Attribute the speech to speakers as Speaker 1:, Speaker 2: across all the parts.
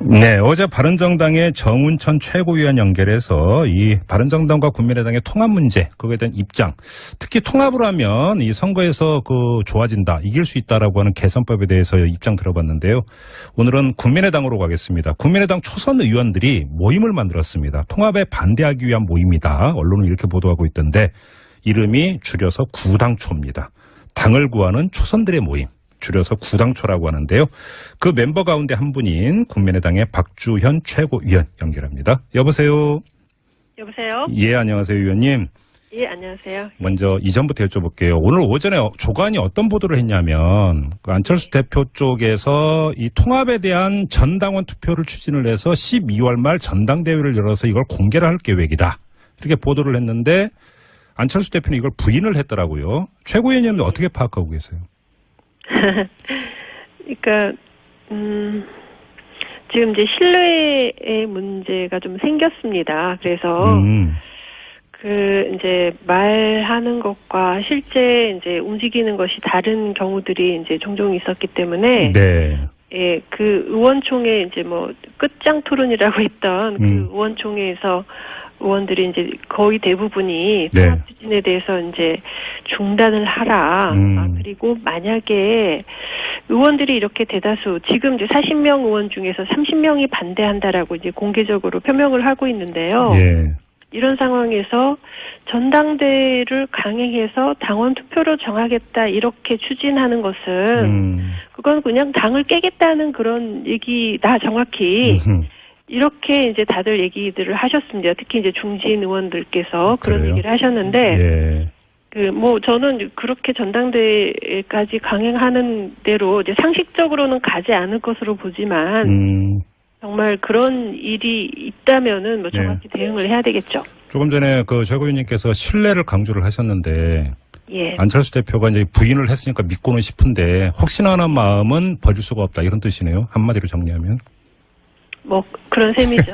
Speaker 1: 네, 어제 바른정당의 정운천 최고위원 연결해서 이 바른정당과 국민의당의 통합 문제, 그거에 대한 입장, 특히 통합을 하면 이 선거에서 좋아진다, 이길 수 있다라고 하는 개선법에 대해서 입장 들어봤는데요. 오늘은 국민의당으로 가겠습니다. 국민의당 초선 의원들이 모임을 만들었습니다. 통합에 반대하기 위한 모임이다. 언론은 이렇게 보도하고 있던데 이름이 줄여서 구당초입니다. 당을 구하는 초선들의 모임. 줄여서 구당초라고 하는데요. 그 멤버 가운데 한 분인 국민의당의 박주현 최고위원 연결합니다. 여보세요.
Speaker 2: 여보세요.
Speaker 1: 예, 안녕하세요, 위원님.
Speaker 2: 예, 안녕하세요.
Speaker 1: 먼저 이전부터 여쭤볼게요. 오늘 오전에 조간이 어떤 보도를 했냐면 안철수 대표 쪽에서 이 통합에 대한 전당원 투표를 추진을 해서 12월 말 전당대회를 열어서 이걸 공개를 할 계획이다. 이렇게 보도를 했는데 안철수 대표는 이걸 부인을 했더라고요. 최고위원님은 어떻게 파악하고 계세요?
Speaker 2: 그러니까 지금 이제 신뢰의 문제가 좀 생겼습니다. 그래서 이제 말하는 것과 실제 이제 움직이는 것이 다른 경우들이 이제 종종 있었기 때문에
Speaker 1: 네.
Speaker 2: 예, 그 의원총회 이제 뭐 끝장 토론이라고 했던 그 의원총회에서 의원들이 이제 거의 대부분이
Speaker 1: 네.
Speaker 2: 통합 추진에 대해서 이제 중단을 하라. 그리고 만약에 의원들이 이렇게 대다수 지금 이제 40명 의원 중에서 30명이 반대한다라고 이제 공개적으로 표명을 하고 있는데요.
Speaker 1: 예.
Speaker 2: 이런 상황에서 전당대회를 강행해서 당원 투표로 정하겠다 이렇게 추진하는 것은 그건 그냥 당을 깨겠다는 그런 얘기다 정확히. 이렇게 이제 다들 얘기들을 하셨습니다. 특히 이제 중진 의원들께서 그런
Speaker 1: 그래요?
Speaker 2: 얘기를 하셨는데,
Speaker 1: 예.
Speaker 2: 저는 그렇게 전당대회까지 강행하는 대로 이제 상식적으로는 가지 않을 것으로 보지만, 정말 그런 일이 있다면은 뭐 정확히 대응을 해야 되겠죠.
Speaker 1: 조금 전에 그 최고위원님께서 신뢰를 강조를 하셨는데,
Speaker 2: 예.
Speaker 1: 안철수 대표가 이제 부인을 했으니까 믿고는 싶은데, 혹시나 하는 마음은 버릴 수가 없다. 이런 뜻이네요. 한마디로 정리하면.
Speaker 2: 뭐 그런 셈이죠.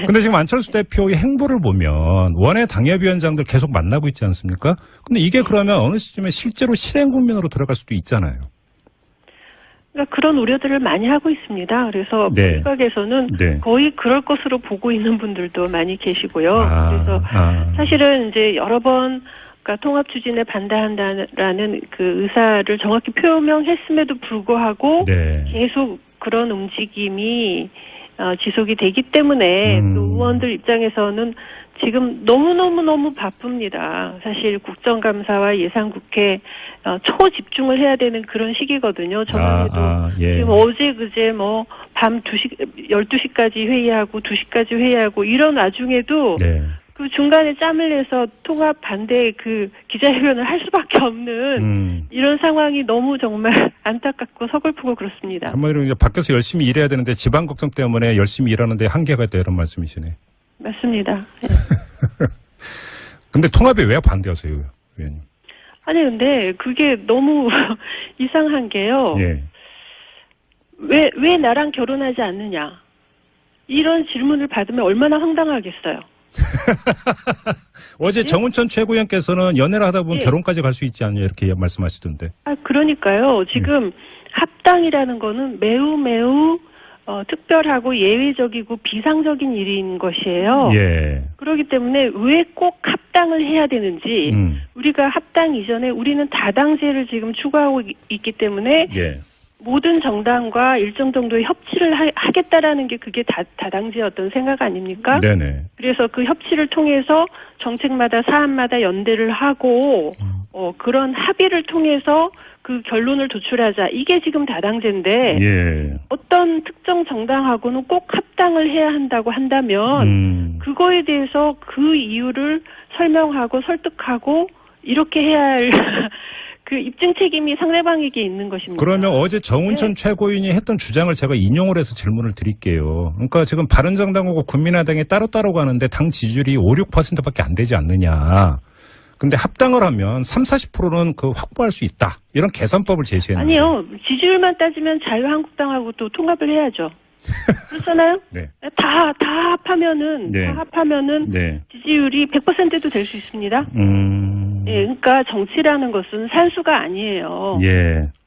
Speaker 1: 근데 지금 안철수 대표의 행보를 보면 원외 당협위원장들 계속 만나고 있지 않습니까? 근데 이게 그러면 어느 시점에 실제로 실행 국면으로 들어갈 수도 있잖아요.
Speaker 2: 그러니까 그런 우려들을 많이 하고 있습니다. 그래서 일각에서는 거의 그럴 것으로 보고 있는 분들도 많이 계시고요. 그래서 사실은 이제 여러 번 그러니까 통합 추진에 반대한다라는 그 의사를 정확히 표명했음에도 불구하고 계속 그런 움직임이 지속이 되기 때문에 또 의원들 입장에서는 지금 너무 바쁩니다. 사실 국정감사와 예산국회 초집중을 해야 되는 그런 시기거든요. 저는 지금 어제 그제 뭐 밤 12시까지 회의하고 2시까지 회의하고 이런 와중에도 그 중간에 짬을 내서 통합 반대 그 기자회견을 할 수밖에 없는 이런 상황이 너무 정말 안타깝고 서글프고 그렇습니다.
Speaker 1: 한마디로 이제 밖에서 열심히 일해야 되는데 집안 걱정 때문에 열심히 일하는데 한계가 있다 이런 말씀이시네.
Speaker 2: 맞습니다. 네.
Speaker 1: 근데 통합에 왜 반대하세요, 위원님?
Speaker 2: 아니 근데 그게 너무 이상한 게요. 왜 나랑 결혼하지 않느냐 이런 질문을 받으면 얼마나 황당하겠어요.
Speaker 1: 어제 정운천 최고위원께서는 연애를 하다 보면 결혼까지 갈 수 있지 않냐 이렇게 말씀하시던데.
Speaker 2: 그러니까요. 지금 합당이라는 거는 매우 특별하고 예외적이고 비상적인 일인 것이에요. 그렇기 때문에 왜 꼭 합당을 해야 되는지 우리가 합당 이전에 우리는 다당제를 지금 추구하고 있기 때문에 모든 정당과 일정 정도의 협치를 하겠다라는 게 그게 다당제의 어떤 생각 아닙니까? 네네. 그래서 그 협치를 통해서 정책마다 사안마다 연대를 하고 그런 합의를 통해서 그 결론을 도출하자. 이게 지금 다당제인데 어떤 특정 정당하고는 꼭 합당을 해야 한다고 한다면 그거에 대해서 그 이유를 설명하고 설득하고 이렇게 해야 할 그 입증 책임이 상대방에게 있는 것입니다.
Speaker 1: 그러면 어제 정운천 최고위원이 했던 주장을 제가 인용을 해서 질문을 드릴게요. 그러니까 지금 바른정당하고 국민의당이 따로따로 가는데 당 지지율이 5, 6%밖에 안 되지 않느냐. 근데 합당을 하면 30, 40%는 확보할 수 있다. 이런 계산법을 제시했는데.
Speaker 2: 아니요. 지지율만 따지면 자유한국당하고 또 통합을 해야죠. 그렇잖아요? 다 합하면은 지지율이 100%도 될 수 있습니다. 그러니까 정치라는 것은 산수가 아니에요.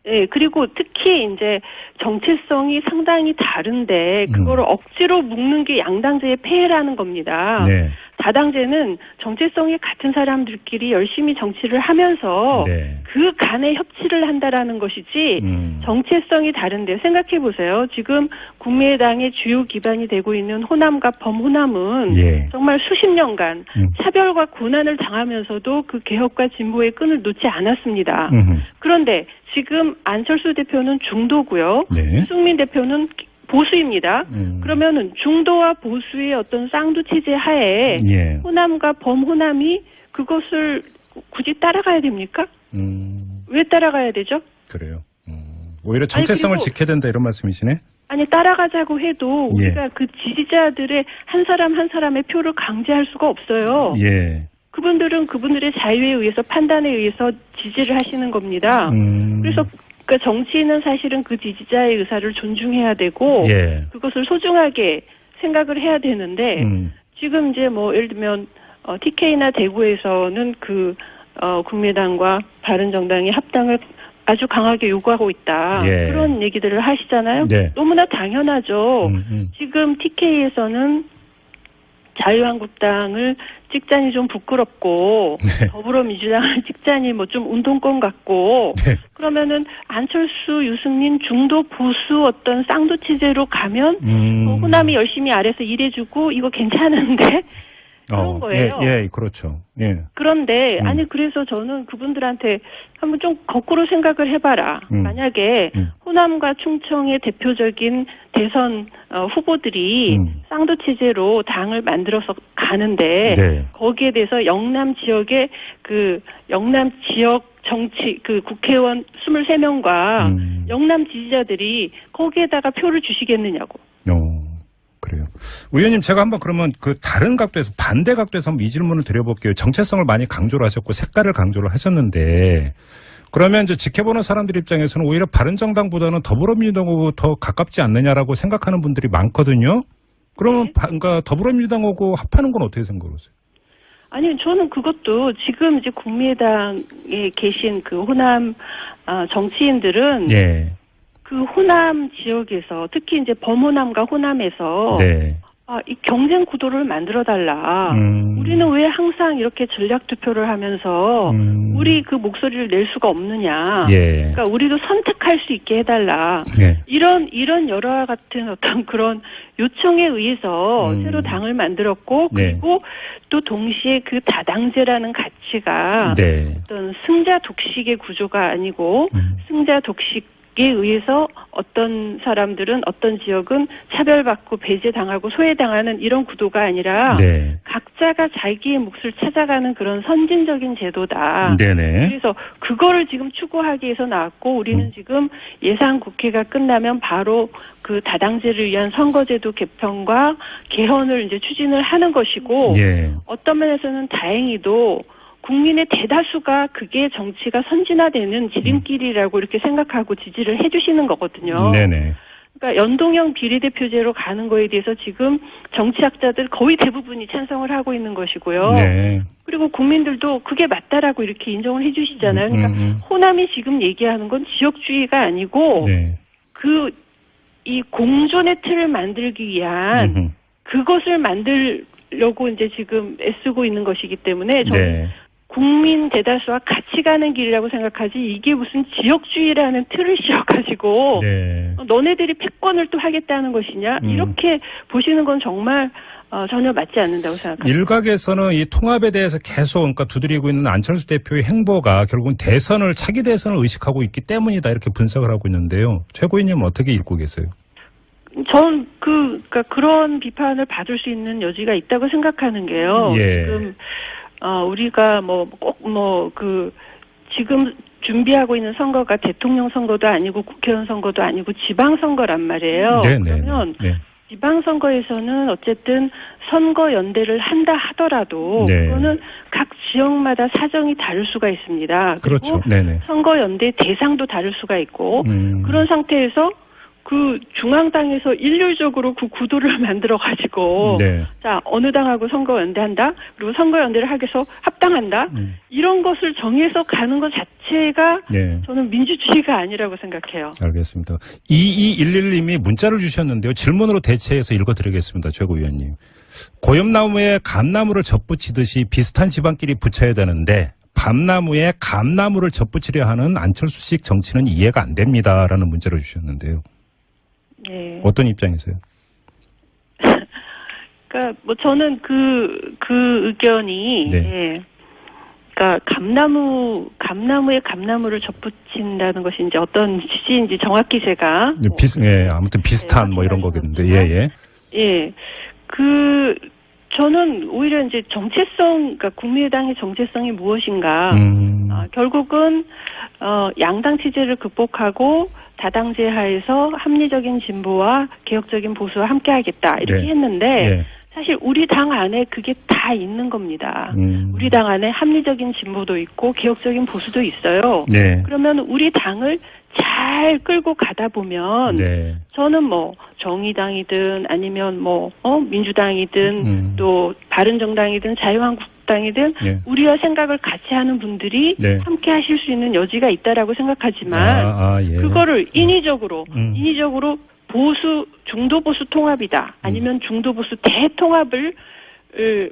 Speaker 2: 네, 그리고 특히 이제 정체성이 상당히 다른데 그거를 억지로 묶는 게 양당제의 폐해라는 겁니다. 네. 다당제는 정체성이 같은 사람들끼리 열심히 정치를 하면서 네. 그 간에 협치를 한다라는 것이지 정체성이 다른데 생각해 보세요. 지금 국민의당의 주요 기반이 되고 있는 호남과 범호남은 예. 정말 수십 년간 차별과 고난을 당하면서도 그 개혁과 진보의 끈을 놓지 않았습니다. 그런데 지금 안철수 대표는 중도고요. 네. 유승민 대표는 보수입니다. 그러면은 중도와 보수의 어떤 쌍두 체제 하에 예. 호남과 범호남이 그것을 굳이 따라가야 됩니까? 왜 따라가야 되죠?
Speaker 1: 그래요. 오히려 정체성을 지켜야 된다 이런 말씀이시네?
Speaker 2: 아니 따라가자고 해도 예. 우리가 그 지지자들의 한 사람 한 사람의 표를 강제할 수가 없어요. 예. 그분들은 그분들의 자유에 의해서 판단에 의해서 지지를 하시는 겁니다. 그래서 그러니까 정치인은 사실은 그 지지자의 의사를 존중해야 되고 예. 그것을 소중하게 생각을 해야 되는데 지금 이제 뭐 예를 들면 TK나 대구에서는 그 국민의당과 바른정당이 합당을 아주 강하게 요구하고 있다. 예. 그런 얘기들을 하시잖아요. 네. 너무나 당연하죠. 지금 TK에서는 자유한국당을 찍자니 좀 부끄럽고 네. 더불어민주당을 찍자니 뭐 좀 운동권 같고 네. 그러면은 안철수, 유승민 중도 보수 어떤 쌍두 체제로 가면 호남이 열심히 아래서 일해주고 이거 괜찮은데 그런 거예요.
Speaker 1: 예, 그렇죠. 예.
Speaker 2: 그런데 아니 그래서 저는 그분들한테 한번 좀 거꾸로 생각을 해봐라. 만약에 호남과 충청의 대표적인 대선 후보들이 쌍두 체제로 당을 만들어서 가는데 네. 거기에 대해서 영남 지역의 그 영남 지역 정치 그 국회의원 23명과 영남 지지자들이 거기에다가 표를 주시겠느냐고.
Speaker 1: 그래요. 의원님 제가 한번 그러면 그 다른 각도에서 반대 각도에서 한번 이 질문을 드려볼게요. 정체성을 많이 강조를 하셨고 색깔을 강조를 하셨는데 그러면 이제 지켜보는 사람들 입장에서는 오히려 바른정당보다는 더불어민주당하고 더 가깝지 않느냐라고 생각하는 분들이 많거든요. 그러면
Speaker 2: 네.
Speaker 1: 그러니까 더불어민주당하고 합하는 건 어떻게 생각하세요?
Speaker 2: 아니 저는 그것도 지금 이제 국민의당에 계신 그 호남 정치인들은 예. 그 호남 지역에서 특히 이제 범호남과 호남에서 네. 이 경쟁 구도를 만들어 달라. 우리는 왜 항상 이렇게 전략 투표를 하면서 우리 그 목소리를 낼 수가 없느냐. 예. 그러니까 우리도 선택할 수 있게 해달라. 예. 이런 여러 같은 어떤 그런 요청에 의해서 새로 당을 만들었고 그리고 네. 또 동시에 그 다당제라는 가치가 네. 어떤 승자 독식의 구조가 아니고 승자 독식 에 의해서 어떤 사람들은 어떤 지역은 차별받고 배제당하고 소외당하는 이런 구도가 아니라 네. 각자가 자기의 몫을 찾아가는 그런 선진적인 제도다. 네네. 그래서 그거를 지금 추구하기 위해서 나왔고 우리는 지금 예상 국회가 끝나면 바로 그 다당제를 위한 선거제도 개편과 개헌을 이제 추진을 하는 것이고 예. 어떤 면에서는 다행히도 국민의 대다수가 그게 정치가 선진화되는 지름길이라고 이렇게 생각하고 지지를 해주시는 거거든요. 네네. 그러니까 연동형 비례대표제로 가는 거에 대해서 지금 정치학자들 거의 대부분이 찬성을 하고 있는 것이고요. 네. 그리고 국민들도 그게 맞다라고 이렇게 인정을 해주시잖아요. 그러니까 호남이 지금 얘기하는 건 지역주의가 아니고 네. 이 공존의 틀을 만들기 위한 그것을 만들려고 이제 지금 애쓰고 있는 것이기 때문에 저는 네. 국민 대다수와 같이 가는 길이라고 생각하지 이게 무슨 지역주의라는 틀을 씌워가지고 네. 너네들이 패권을 또 하겠다는 것이냐 이렇게 보시는 건 정말 전혀 맞지 않는다고 생각합니다.
Speaker 1: 일각에서는 이 통합에 대해서 계속 그러니까 두드리고 있는 안철수 대표의 행보가 결국은 차기 대선을 의식하고 있기 때문이다 이렇게 분석을 하고 있는데요. 최고위님은 어떻게 읽고 계세요?
Speaker 2: 전 그러니까 그런 비판을 받을 수 있는 여지가 있다고 생각하는 게요. 예. 지금 우리가 지금 준비하고 있는 선거가 대통령 선거도 아니고 국회의원 선거도 아니고 지방선거란 말이에요. 네네. 그러면 네. 지방선거에서는 어쨌든 선거연대를 한다 하더라도 네. 그거는 각 지역마다 사정이 다를 수가 있습니다. 그리고 그렇죠. 네네. 선거연대 대상도 다를 수가 있고 그런 상태에서 그 중앙당에서 일률적으로 그 구도를 만들어가지고,
Speaker 1: 네.
Speaker 2: 자, 어느 당하고 선거연대한다? 그리고 선거연대를 하기 위해서 합당한다? 이런 것을 정해서 가는 것 자체가 네. 저는 민주주의가 아니라고 생각해요.
Speaker 1: 알겠습니다. 2211님이 문자를 주셨는데요. 질문으로 대체해서 읽어드리겠습니다. 최고위원님. 고염나무에 감나무를 접붙이듯이 비슷한 집안끼리 붙여야 되는데 밤나무에 감나무를 접붙이려 하는 안철수식 정치는 이해가 안 됩니다라는 문자를 주셨는데요. 네. 어떤 입장이세요?
Speaker 2: 그러니까 뭐 저는 그 의견이 네. 예. 그러니까 감나무에 감나무를 접붙인다는 것이 이제 어떤 취지인지 정확히 제가
Speaker 1: 예, 아무튼 비슷한 뭐 이런 거겠는데 예.
Speaker 2: 예. 저는 오히려 이제 정체성, 그러니까 국민의당의 정체성이 무엇인가. 결국은, 양당 체제를 극복하고 다당제 하에서 합리적인 진보와 개혁적인 보수와 함께 하겠다. 이렇게 네. 했는데, 네. 사실 우리 당 안에 그게 다 있는 겁니다. 우리 당 안에 합리적인 진보도 있고 개혁적인 보수도 있어요. 네. 그러면 우리 당을 잘 끌고 가다 보면 네. 저는 뭐 정의당이든 아니면 뭐 민주당이든 또 바른정당이든 자유한국당이든 네. 우리와 생각을 같이 하는 분들이 네. 함께 하실 수 있는 여지가 있다라고 생각하지만 예. 그거를 인위적으로 중도 보수 통합이다 아니면 중도 보수 대통합을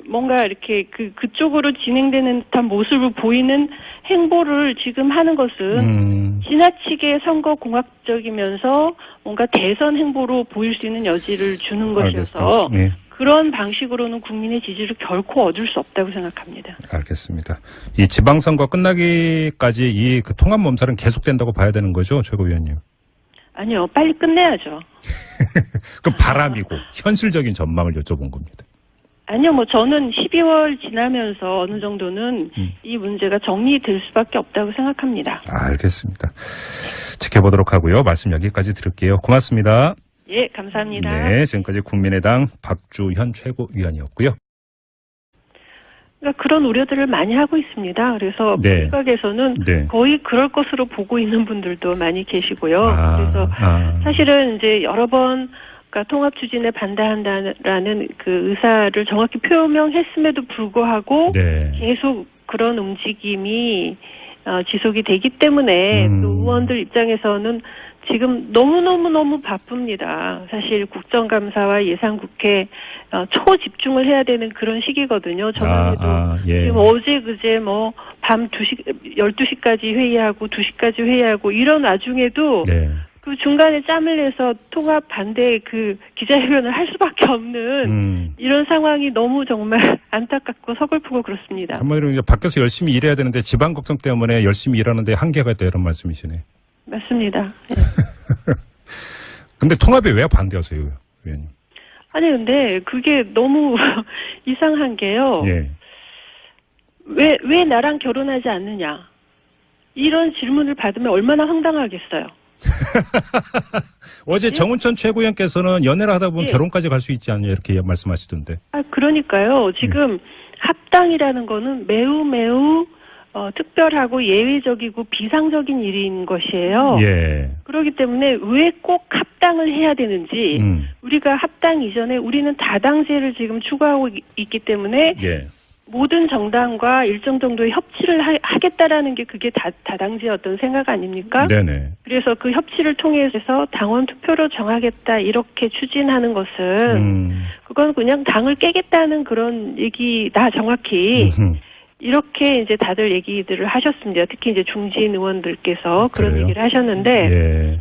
Speaker 2: 뭔가 이렇게 그쪽으로 진행되는 듯한 모습을 보이는 행보를 지금 하는 것은 지나치게 선거 공학적이면서 뭔가 대선 행보로 보일 수 있는 여지를 주는 것이어서 네. 그런 방식으로는 국민의 지지를 결코 얻을 수 없다고 생각합니다.
Speaker 1: 알겠습니다. 이 지방선거 끝나기까지 이 통합 몸살은 계속된다고 봐야 되는 거죠, 최고위원님?
Speaker 2: 아니요, 빨리 끝내야죠.
Speaker 1: 그 바람이고 현실적인 전망을 여쭤본 겁니다.
Speaker 2: 아니요, 뭐 저는 12월 지나면서 어느 정도는 이 문제가 정리될 수밖에 없다고 생각합니다.
Speaker 1: 알겠습니다. 지켜보도록 하고요. 말씀 여기까지 들을게요. 고맙습니다.
Speaker 2: 예, 감사합니다.
Speaker 1: 네, 지금까지 국민의당 박주현 최고위원이었고요.
Speaker 2: 그러니까 그런 우려들을 많이 하고 있습니다. 그래서
Speaker 1: 네.
Speaker 2: 시각에서는 네. 거의 그럴 것으로 보고 있는 분들도 많이 계시고요. 그래서 사실은 이제 여러 번 그러니까 통합 추진에 반대한다라는 그 의사를 정확히 표명했음에도 불구하고 네. 계속 그런 움직임이 지속이 되기 때문에 또 의원들 입장에서는 지금 너무 바쁩니다. 사실 국정감사와 예산국회 초집중을 해야 되는 그런 시기거든요. 저번에도 예. 지금 어제 그제 뭐 밤 12시까지 회의하고 2시까지 회의하고 이런 와중에도 네. 그 중간에 짬을 내서 통합 반대 그 기자회견을 할 수밖에 없는 이런 상황이 너무 정말 안타깝고 서글프고 그렇습니다.
Speaker 1: 한마디로 이제 밖에서 열심히 일해야 되는데 집안 걱정 때문에 열심히 일하는데 한계가 있다 이런 말씀이시네.
Speaker 2: 맞습니다. 네.
Speaker 1: 근데 통합에 왜 반대하세요, 의원님?
Speaker 2: 아니 근데 그게 너무 이상한 게요. 예. 왜 나랑 결혼하지 않느냐 이런 질문을 받으면 얼마나 황당하겠어요.
Speaker 1: 어제 예? 정운천 최고위원께서는 연애를 하다 보면 예. 결혼까지 갈 수 있지 않냐 이렇게 말씀하시던데.
Speaker 2: 그러니까요. 지금 합당이라는 거는 매우 특별하고 예외적이고 비상적인 일인 것이에요. 예. 그렇기 때문에 왜 꼭 합당을 해야 되는지 우리가 합당 이전에 우리는 다당제를 지금 추구하고 있기 때문에 예. 모든 정당과 일정 정도의 협치를 하겠다라는 게 그게 다당제의 어떤 생각 아닙니까? 네네. 그래서 그 협치를 통해서 당원 투표로 정하겠다 이렇게 추진하는 것은 그건 그냥 당을 깨겠다는 그런 얘기다 정확히. 이렇게 이제 다들 얘기들을 하셨습니다. 특히 이제 중진 의원들께서 그런 그래요? 얘기를 하셨는데, 예.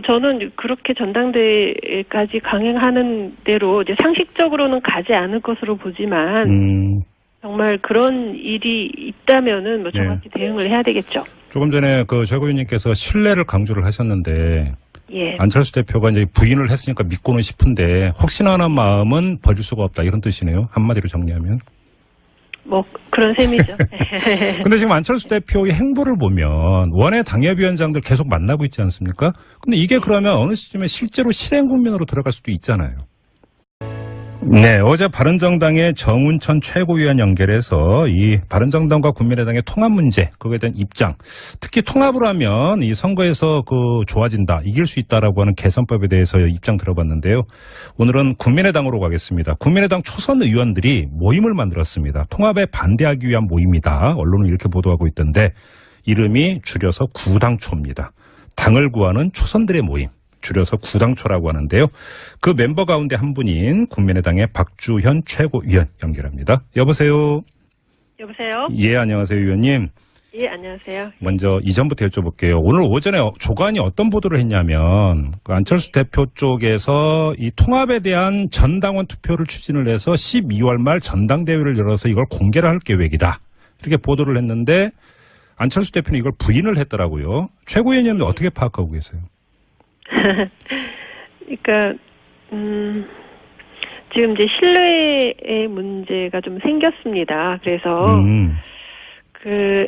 Speaker 2: 저는 그렇게 전당대회까지 강행하는 대로 이제 상식적으로는 가지 않을 것으로 보지만, 정말 그런 일이 있다면은 정확히 예. 대응을 해야 되겠죠.
Speaker 1: 조금 전에 그 최고위원님께서 신뢰를 강조를 하셨는데, 예. 안철수 대표가 이제 부인을 했으니까 믿고는 싶은데, 혹시나 하는 마음은 버릴 수가 없다. 이런 뜻이네요. 한마디로 정리하면.
Speaker 2: 그런 셈이죠.
Speaker 1: 근데 지금 안철수 대표의 행보를 보면 원외 당협위원장들 계속 만나고 있지 않습니까? 근데 이게 그러면 어느 시점에 실제로 실행 국면으로 들어갈 수도 있잖아요. 네, 어제 바른정당의 정운천 최고위원 연결해서 이 바른정당과 국민의당의 통합 문제, 그거에 대한 입장, 특히 통합을 하면 이 선거에서 좋아진다, 이길 수 있다라고 하는 개선법에 대해서 입장 들어봤는데요. 오늘은 국민의당으로 가겠습니다. 국민의당 초선 의원들이 모임을 만들었습니다. 통합에 반대하기 위한 모임이다. 언론은 이렇게 보도하고 있던데 이름이 줄여서 구당초입니다. 당을 구하는 초선들의 모임. 줄여서 구당초라고 하는데요. 그 멤버 가운데 한 분인 국민의당의 박주현 최고위원 연결합니다. 여보세요.
Speaker 2: 여보세요.
Speaker 1: 예, 안녕하세요, 의원님.
Speaker 2: 예, 안녕하세요.
Speaker 1: 먼저 이전부터 여쭤볼게요. 오늘 오전에 조간이 어떤 보도를 했냐면 안철수 대표 쪽에서 이 통합에 대한 전당원 투표를 추진을 해서 12월 말 전당대회를 열어서 이걸 공개를 할 계획이다. 이렇게 보도를 했는데 안철수 대표는 이걸 부인을 했더라고요. 최고위원님은 어떻게 파악하고 계세요?
Speaker 2: 그러니까 지금 이제 신뢰의 문제가 좀 생겼습니다. 그래서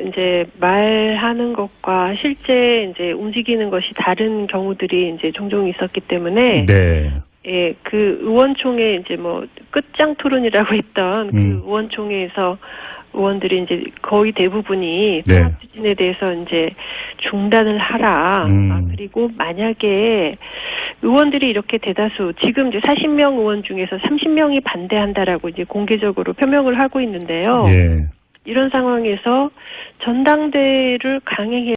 Speaker 2: 이제 말하는 것과 실제 이제 움직이는 것이 다른 경우들이 이제 종종 있었기 때문에
Speaker 1: 네.
Speaker 2: 예, 그 의원총회 이제 뭐 끝장 토론이라고 했던 그 의원총회에서 의원들이 이제 거의 대부분이 통합 추진에 대해서 이제 중단을 하라. 그리고 만약에 의원들이 이렇게 대다수 지금 이제 40명 의원 중에서 30명이 반대한다라고 이제 공개적으로 표명을 하고 있는데요.
Speaker 1: 예.
Speaker 2: 이런 상황에서 전당대회를 강행해